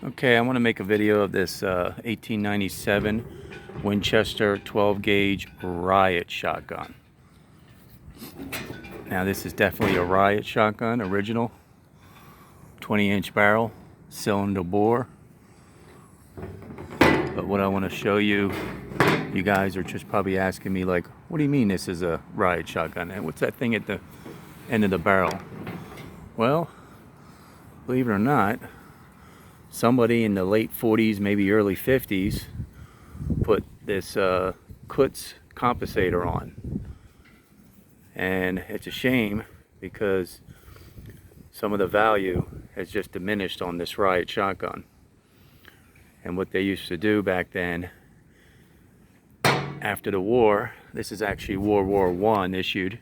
Okay, I want to make a video of this 1897 Winchester 12 gauge RIOT shotgun. Now this is definitely a RIOT shotgun, original, 20-inch barrel, cylinder bore. But what I want to show you, you guys are just probably asking me like, what do you mean this is a RIOT shotgun? And what's that thing at the end of the barrel? Well, believe it or not, somebody in the late 40s, maybe early 50s, put this Kutz Compensator on. And it's a shame because some of the value has just diminished on this RIOT shotgun. And what they used to do back then, after the war, this is actually World War I issued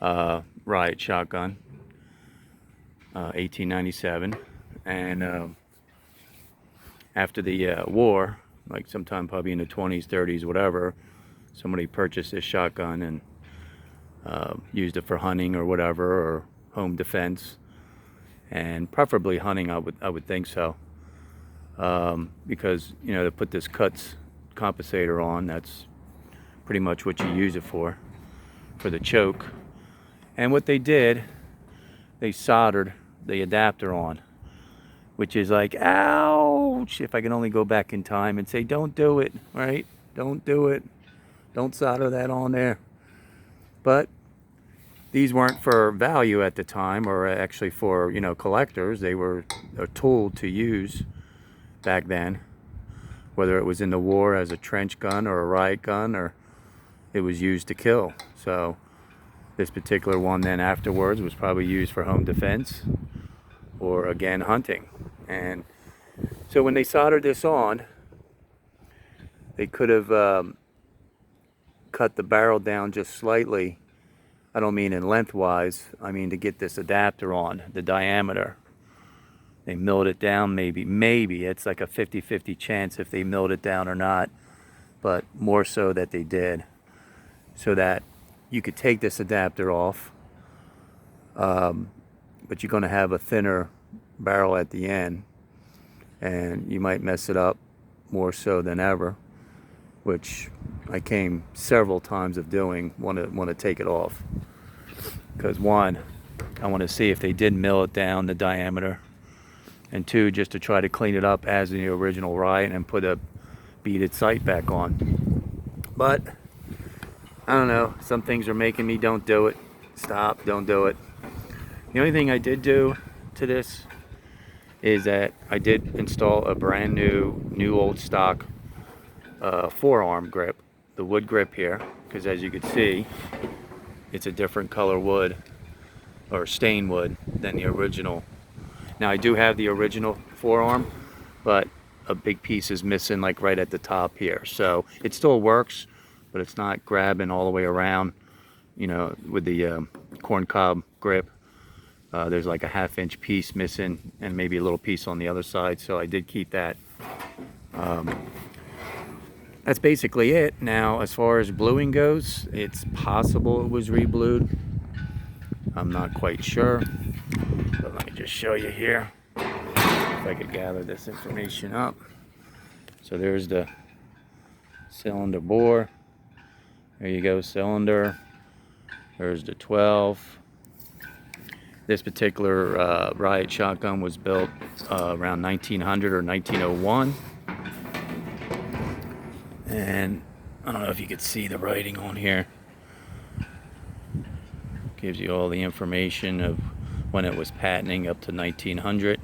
RIOT shotgun, 1897. And after the war, like sometime probably in the 20s, 30s, whatever, somebody purchased this shotgun and used it for hunting or whatever, or home defense, and preferably hunting. I would think so, because you know, to put this Kutz Compensator on, that's pretty much what you use it for the choke. And what they did, they soldered the adapter on, which is like, ouch, if I can only go back in time and say, don't do it, right? Don't do it. Don't solder that on there. But these weren't for value at the time, or actually for, you know, collectors. They were a tool to use back then, whether it was in the war as a trench gun or a riot gun, or it was used to kill. So this particular one then afterwards was probably used for home defense, or again hunting. And so when they soldered this on, they could have cut the barrel down just slightly. I don't mean in lengthwise, I mean to get this adapter on, the diameter. They milled it down, maybe it's like a 50-50 chance if they milled it down or not, but more so that they did, so that you could take this adapter off, but you're going to have a thinner barrel at the end, and you might mess it up more so than ever, which I came several times of doing. Want to take it off, because one, I want to see if they did mill it down the diameter, and two, just to try to clean it up as the original RIOT and put a beaded sight back on. But I don't know, some things are making me don't do it. Stop, don't do it. The only thing I did do to this is that I did install a brand new old stock forearm grip, the wood grip here, because as you can see, it's a different color wood, or stain wood, than the original. Now I do have the original forearm, but a big piece is missing, like right at the top here. So it still works, but it's not grabbing all the way around, you know, with the corncob grip. There's like a 1/2-inch piece missing, and maybe a little piece on the other side, so I did keep that. That's basically it. Now as far as bluing goes, it's possible it was re-blued. I'm not quite sure, but let me just show you here, if I could gather this information up. So there's the cylinder bore. There you go, cylinder. There's the 12. This particular RIOT shotgun was built around 1900 or 1901. And I don't know if you could see the writing on here. Gives you all the information of when it was patenting up to 1900.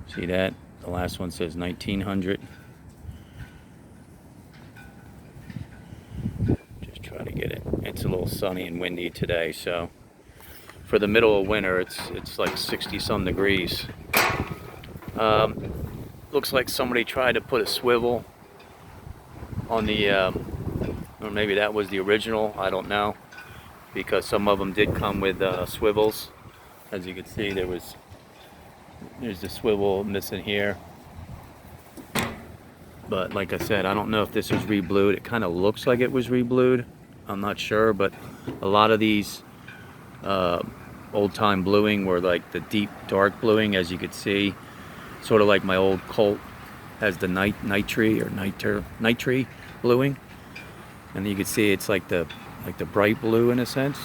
See that? The last one says 1900. Just try to get it. It's a little sunny and windy today, so for the middle of winter, it's like 60-some degrees. Looks like somebody tried to put a swivel on the, or maybe that was the original, I don't know, because some of them did come with swivels. As you can see, there's the swivel missing here. But like I said, I don't know if this was re-blued. It kind of looks like it was re-blued. I'm not sure, but a lot of these old-time bluing were like the deep dark bluing, as you could see. Sort of like my old Colt has the nitrate bluing, and you can see it's like the bright blue in a sense.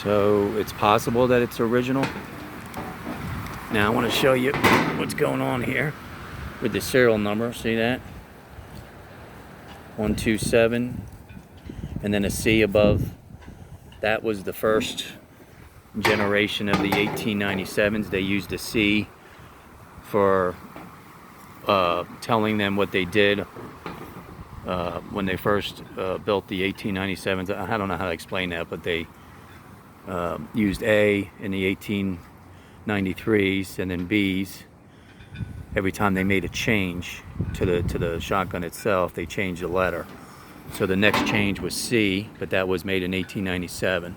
So it's possible that it's original. Now I want to show you what's going on here with the serial number. See that? 127, and then a C above. That was the first generation of the 1897s. They used a C for telling them what they did when they first built the 1897s. I don't know how to explain that, but they used A in the 1893s and then B's. Every time they made a change to the shotgun itself, they changed the letter. So the next change was C, but that was made in 1897.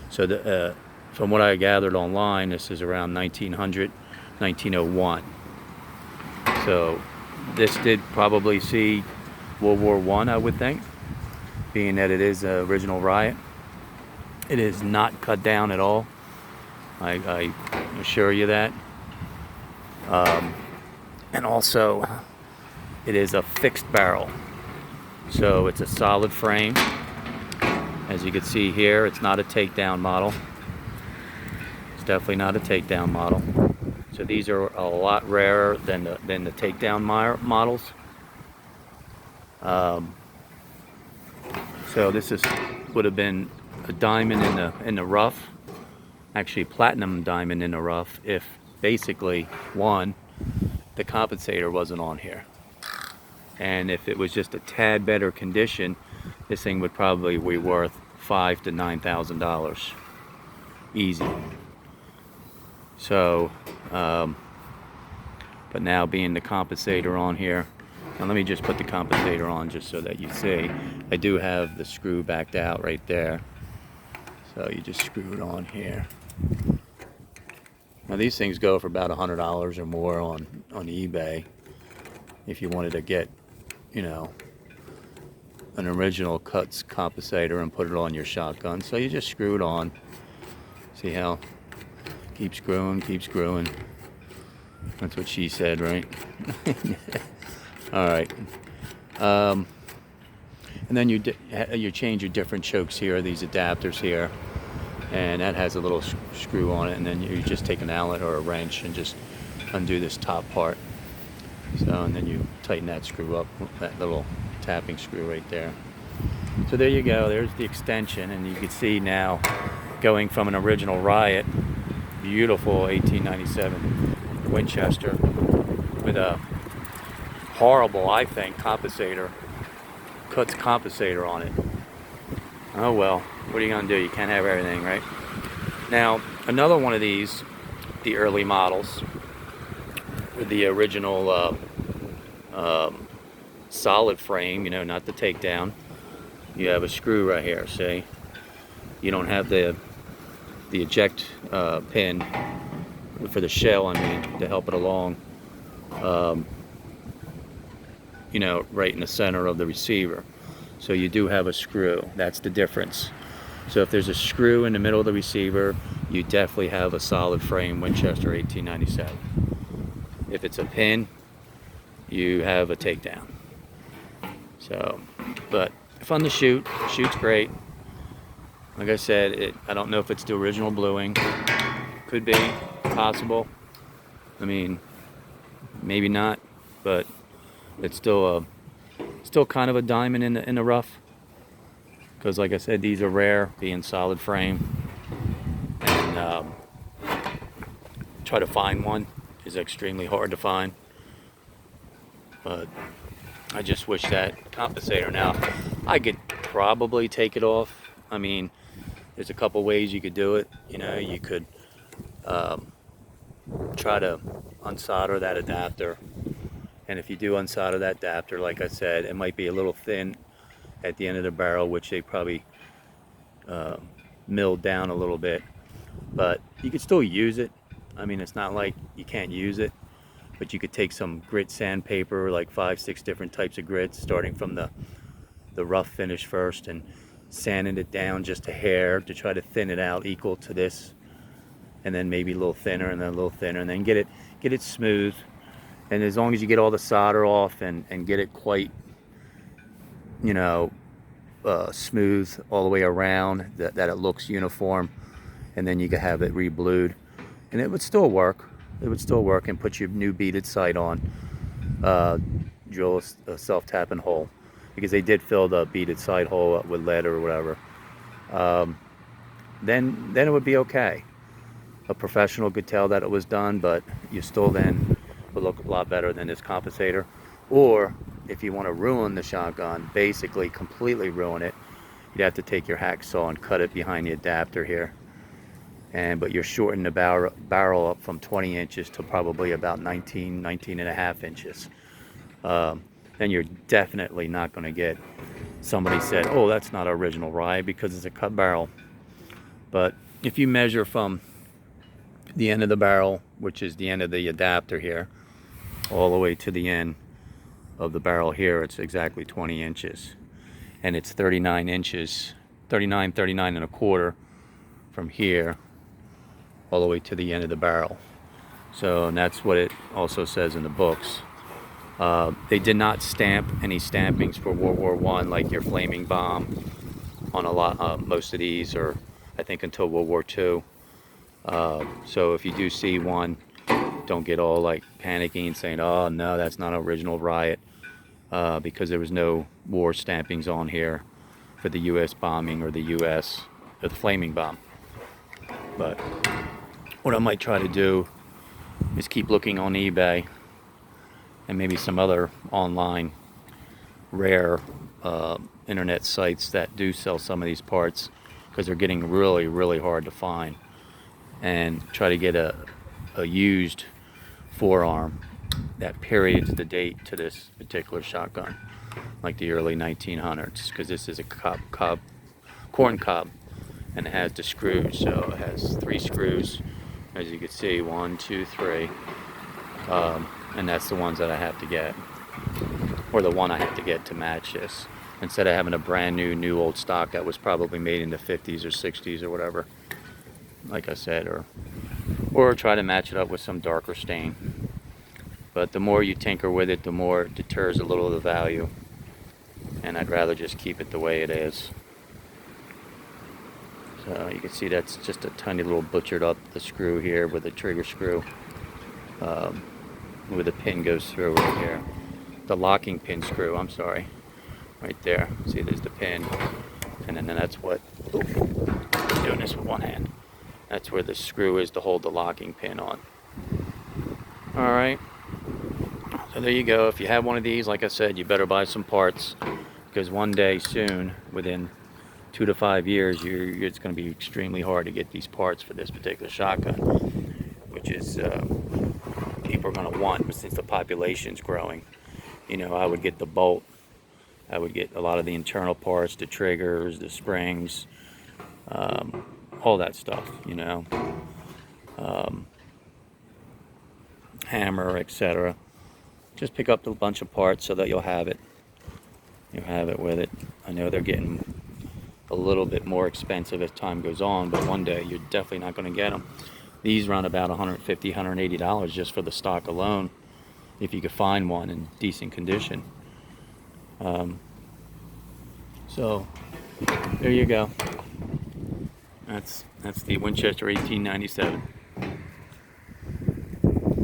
So from what I gathered online, this is around 1900, 1901. So this did probably see World War I, I would think, being that it is an original RIOT. It is not cut down at all. I assure you that. And also, it is a fixed barrel. So it's a solid frame. As you can see here, it's not a takedown model. It's definitely not a takedown model. So these are a lot rarer than the takedown models. So this would have been a diamond in the rough, actually platinum diamond in the rough, if basically one, the compensator wasn't on here. And if it was just a tad better condition, this thing would probably be worth $5,000 to $9,000 easy. So but now being the compensator on here, now let me just put the compensator on just so that you see. I do have the screw backed out right there, so you just screw it on here. Now these things go for about $100 or more on eBay if you wanted to get, you know, an original cuts compensator and put it on your shotgun. So you just screw it on. See how? Keep screwing, keep screwing. That's what she said, right? All right. And then you change your different chokes here, these adapters here, and that has a little screw on it, and then you just take an Allen or a wrench and just undo this top part. So, and then you tighten that screw up, that little tapping screw right there. So there you go, there's the extension, and you can see now going from an original RIOT, beautiful 1897 Winchester with a horrible, I think, compensator, cuts compensator on it. Oh well, what are you gonna do? You can't have everything, right? Now, another one of these, the early models, with the original solid frame, you know, not the takedown. You have a screw right here, see? You don't have the eject pin for the shell, I mean, to help it along, you know, right in the center of the receiver. So you do have a screw. That's the difference. So if there's a screw in the middle of the receiver, you definitely have a solid frame Winchester 1897. If it's a pin, you have a takedown. So, but fun to shoot. Shoots great. Like I said, I don't know if it's the original bluing. Could be possible. I mean, maybe not, but it's still kind of a diamond in the rough. Because like I said, these are rare, being solid frame. And try to find one is extremely hard to find. But I just wish that compensator. Now, I could probably take it off. I mean, there's a couple ways you could do it. You know, you could try to unsolder that adapter. And if you do unsolder that adapter, like I said, it might be a little thin at the end of the barrel, which they probably milled down a little bit. But you could still use it. I mean, it's not like you can't use it. But you could take some grit sandpaper, like 5-6 different types of grits, starting from the rough finish first, and sanding it down just a hair to try to thin it out equal to this. and then maybe a little thinner, and then a little thinner, and then get it smooth. And as long as you get all the solder off and get it quite, you know, smooth all the way around, that it looks uniform, and then you can have it re-blued, and it would still work. It would still work, and put your new beaded sight on. Drill a self-tapping hole, because they did fill the beaded sight hole up with lead or whatever. Then it would be okay. A professional could tell that it was done, but you still then would look a lot better than this compensator. Or if you want to ruin the shotgun, basically completely ruin it, you'd have to take your hacksaw and cut it behind the adapter here. But you're shortening the barrel up from 20 inches to probably about 19 and a half inches. Then you're definitely not going to get, somebody said, oh, that's not original RIOT because it's a cut barrel. But if you measure from the end of the barrel, which is the end of the adapter here, all the way to the end of the barrel here, it's exactly 20 inches. And it's 39 inches, 39 and a quarter from here all the way to the end of the barrel. So, and that's what it also says in the books. They did not stamp any stampings for World War I, like your flaming bomb on a lot, most of these, or I think until World War II. So if you do see one, don't get all like panicking and saying, oh no, that's not original RIOT, because there was no war stampings on here for the US bombing or the flaming bomb. But what I might try to do is keep looking on eBay and maybe some other online rare internet sites that do sell some of these parts, because they're getting really hard to find, and try to get a used forearm that periods the date to this particular shotgun, like the early 1900s, because this is a corn cob, and it has the screws. So it has 3 screws, as you can see, 1, 2, 3, and that's the ones that I have to get, or the one I have to get to match this, instead of having a brand new old stock that was probably made in the 50s or 60s or whatever, like I said, or try to match it up with some darker stain. But the more you tinker with it, the more it deters a little of the value, and I'd rather just keep it the way it is. So you can see that's just a tiny little butchered up the screw here with the trigger screw, where the pin goes through right here. The locking pin screw, I'm sorry, right there. See, there's the pin, and then that's what, I'm doing this with one hand. That's where the screw is to hold the locking pin on. Alright, so there you go. If you have one of these, like I said, you better buy some parts, because one day soon, within 2 to 5 years, it's going to be extremely hard to get these parts for this particular shotgun, which is people are going to want, since the population's growing. You know, I would get the bolt, I would get a lot of the internal parts, the triggers, the springs, all that stuff, you know, hammer, etc. Just pick up a bunch of parts so that you'll have it. You'll have it with it. I know they're getting a little bit more expensive as time goes on, but one day you're definitely not going to get them. These run about $150, $180 just for the stock alone, if you could find one in decent condition. So there you go. That's the Winchester 1897.